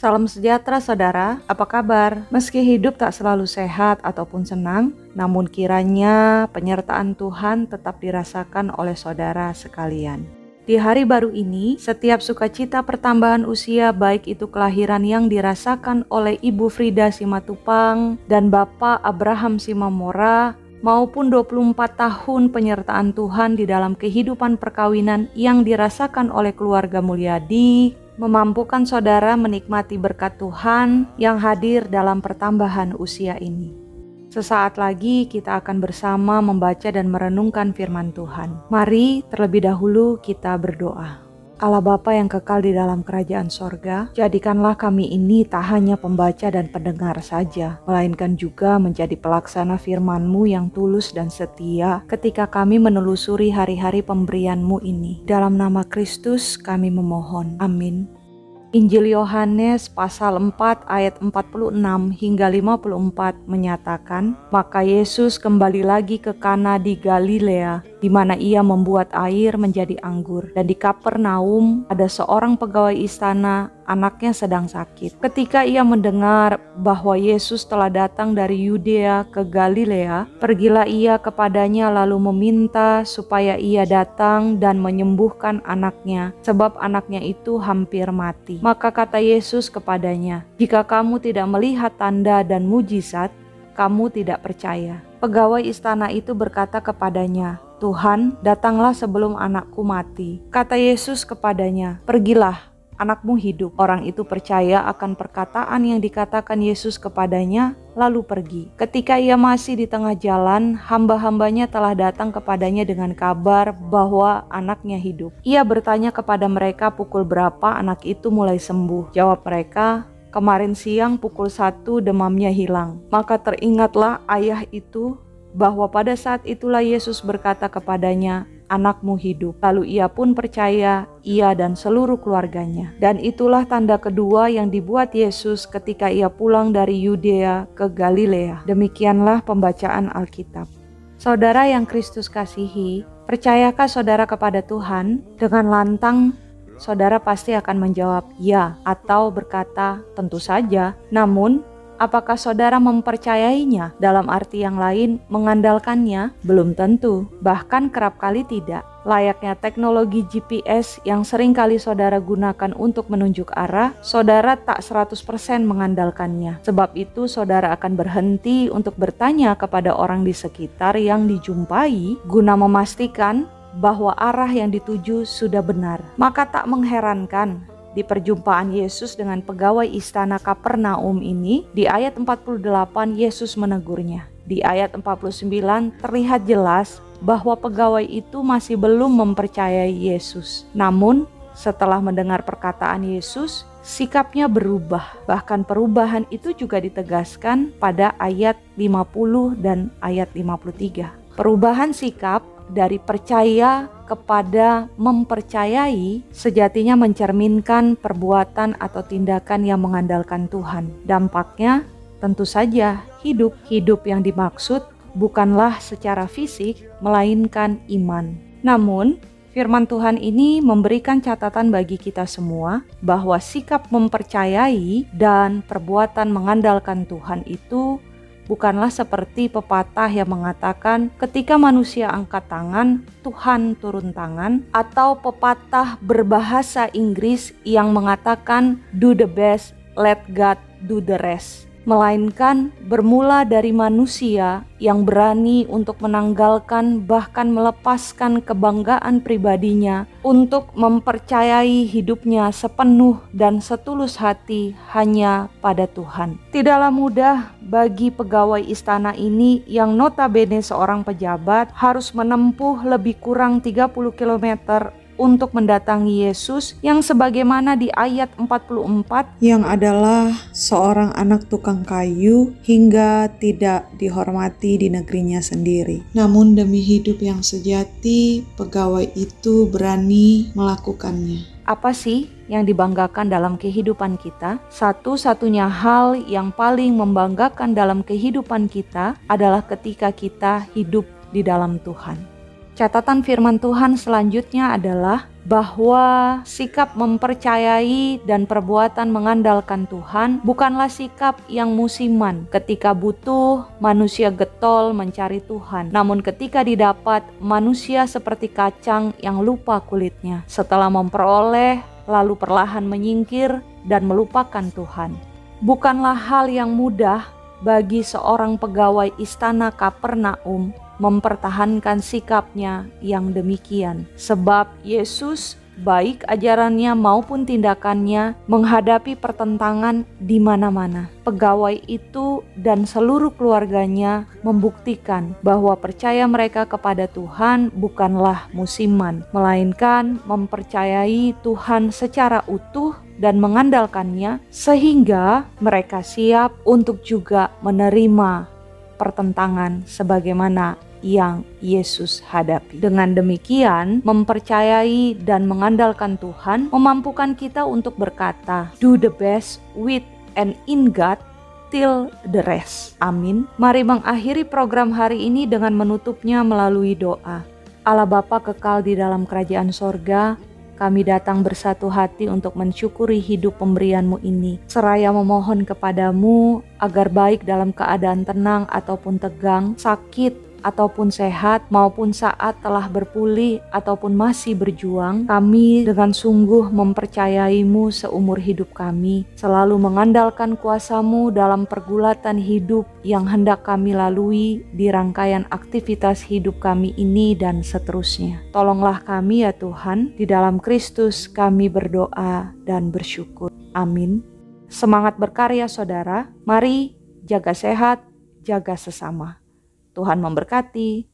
Salam sejahtera saudara, apa kabar? Meski hidup tak selalu sehat ataupun senang, namun kiranya penyertaan Tuhan tetap dirasakan oleh saudara sekalian. Di hari baru ini, setiap sukacita pertambahan usia baik itu kelahiran yang dirasakan oleh Ibu Frida Simatupang dan Bapak Abraham Simamora, maupun 24 tahun penyertaan Tuhan di dalam kehidupan perkawinan yang dirasakan oleh keluarga Mulyadi, memampukan saudara menikmati berkat Tuhan yang hadir dalam pertambahan usia ini. Sesaat lagi kita akan bersama membaca dan merenungkan firman Tuhan. Mari terlebih dahulu kita berdoa. Allah Bapa yang kekal di dalam kerajaan sorga, jadikanlah kami ini tak hanya pembaca dan pendengar saja, melainkan juga menjadi pelaksana firman-Mu yang tulus dan setia ketika kami menelusuri hari-hari pemberian-Mu ini. Dalam nama Kristus kami memohon. Amin. Injil Yohanes pasal 4 ayat 46 hingga 54 menyatakan, maka Yesus kembali lagi ke Kana di Galilea, di mana ia membuat air menjadi anggur. Dan di Kapernaum ada seorang pegawai istana, anaknya sedang sakit. Ketika ia mendengar bahwa Yesus telah datang dari Yudea ke Galilea, pergilah ia kepadanya lalu meminta supaya ia datang dan menyembuhkan anaknya, sebab anaknya itu hampir mati. Maka kata Yesus kepadanya, jika kamu tidak melihat tanda dan mujizat, kamu tidak percaya. Pegawai istana itu berkata kepadanya, Tuhan, datanglah sebelum anakku mati. Kata Yesus kepadanya, pergilah, anakmu hidup. Orang itu percaya akan perkataan yang dikatakan Yesus kepadanya, lalu pergi. Ketika ia masih di tengah jalan, hamba-hambanya telah datang kepadanya dengan kabar bahwa anaknya hidup. Ia bertanya kepada mereka pukul berapa anak itu mulai sembuh. Jawab mereka, kemarin siang pukul 1 demamnya hilang. Maka teringatlah ayah itu bahwa pada saat itulah Yesus berkata kepadanya, anakmu hidup. Lalu ia pun percaya, ia dan seluruh keluarganya. Dan itulah tanda kedua yang dibuat Yesus ketika ia pulang dari Yudea ke Galilea. Demikianlah pembacaan Alkitab. Saudara yang Kristus kasihi, percayakah saudara kepada Tuhan? Dengan lantang, saudara pasti akan menjawab ya atau berkata tentu saja. Namun, apakah saudara mempercayainya? Dalam arti yang lain, mengandalkannya? Belum tentu, bahkan kerap kali tidak. Layaknya teknologi GPS yang sering kali saudara gunakan untuk menunjuk arah, saudara tak 100% mengandalkannya. Sebab itu saudara akan berhenti untuk bertanya kepada orang di sekitar yang dijumpai guna memastikan bahwa arah yang dituju sudah benar. Maka tak mengherankan, di perjumpaan Yesus dengan pegawai istana Kapernaum ini, di ayat 48 Yesus menegurnya. Di ayat 49 terlihat jelas bahwa pegawai itu masih belum mempercayai Yesus. Namun setelah mendengar perkataan Yesus, sikapnya berubah. Bahkan perubahan itu juga ditegaskan pada ayat 50 dan ayat 53. Perubahan sikap dari percaya kepada mempercayai sejatinya mencerminkan perbuatan atau tindakan yang mengandalkan Tuhan. Dampaknya tentu saja hidup yang dimaksud bukanlah secara fisik melainkan iman. Namun firman Tuhan ini memberikan catatan bagi kita semua bahwa sikap mempercayai dan perbuatan mengandalkan Tuhan itu bukanlah seperti pepatah yang mengatakan ketika manusia angkat tangan, Tuhan turun tangan, atau pepatah berbahasa Inggris yang mengatakan do the best, let God do the rest. Melainkan bermula dari manusia yang berani untuk menanggalkan bahkan melepaskan kebanggaan pribadinya untuk mempercayai hidupnya sepenuh dan setulus hati hanya pada Tuhan. Tidaklah mudah bagi pegawai istana ini yang notabene seorang pejabat harus menempuh lebih kurang 30 kilometer untuk mendatangi Yesus yang sebagaimana di ayat 44 yang adalah seorang anak tukang kayu hingga tidak dihormati di negerinya sendiri. Namun demi hidup yang sejati, pegawai itu berani melakukannya. Apa sih yang dibanggakan dalam kehidupan kita? Satu-satunya hal yang paling membanggakan dalam kehidupan kita adalah ketika kita hidup di dalam Tuhan. Catatan firman Tuhan selanjutnya adalah bahwa sikap mempercayai dan perbuatan mengandalkan Tuhan bukanlah sikap yang musiman. Ketika butuh, manusia getol mencari Tuhan. Namun ketika didapat, manusia seperti kacang yang lupa kulitnya. Setelah memperoleh, lalu perlahan menyingkir dan melupakan Tuhan. Bukanlah hal yang mudah bagi seorang pegawai istana Kapernaum mempertahankan sikapnya yang demikian. Sebab Yesus, baik ajarannya maupun tindakannya, menghadapi pertentangan di mana-mana. Pegawai itu dan seluruh keluarganya membuktikan bahwa percaya mereka kepada Tuhan bukanlah musiman, melainkan mempercayai Tuhan secara utuh dan mengandalkannya, sehingga mereka siap untuk juga menerima pertentangan sebagaimana yang Yesus hadapi. Dengan demikian, mempercayai dan mengandalkan Tuhan memampukan kita untuk berkata, "Do the best with and in God till the rest." Amin. Mari mengakhiri program hari ini dengan menutupnya melalui doa. Allah Bapa kekal di dalam kerajaan sorga, kami datang bersatu hati untuk mensyukuri hidup pemberian-Mu ini. Seraya memohon kepadamu agar baik dalam keadaan tenang ataupun tegang, sakit ataupun sehat, maupun saat telah berpulih ataupun masih berjuang, kami dengan sungguh mempercayai-Mu seumur hidup kami, selalu mengandalkan kuasa-Mu dalam pergulatan hidup yang hendak kami lalui di rangkaian aktivitas hidup kami ini dan seterusnya. Tolonglah kami ya Tuhan, di dalam Kristus kami berdoa dan bersyukur. Amin. Semangat berkarya saudara, mari jaga sehat, jaga sesama. Tuhan memberkati.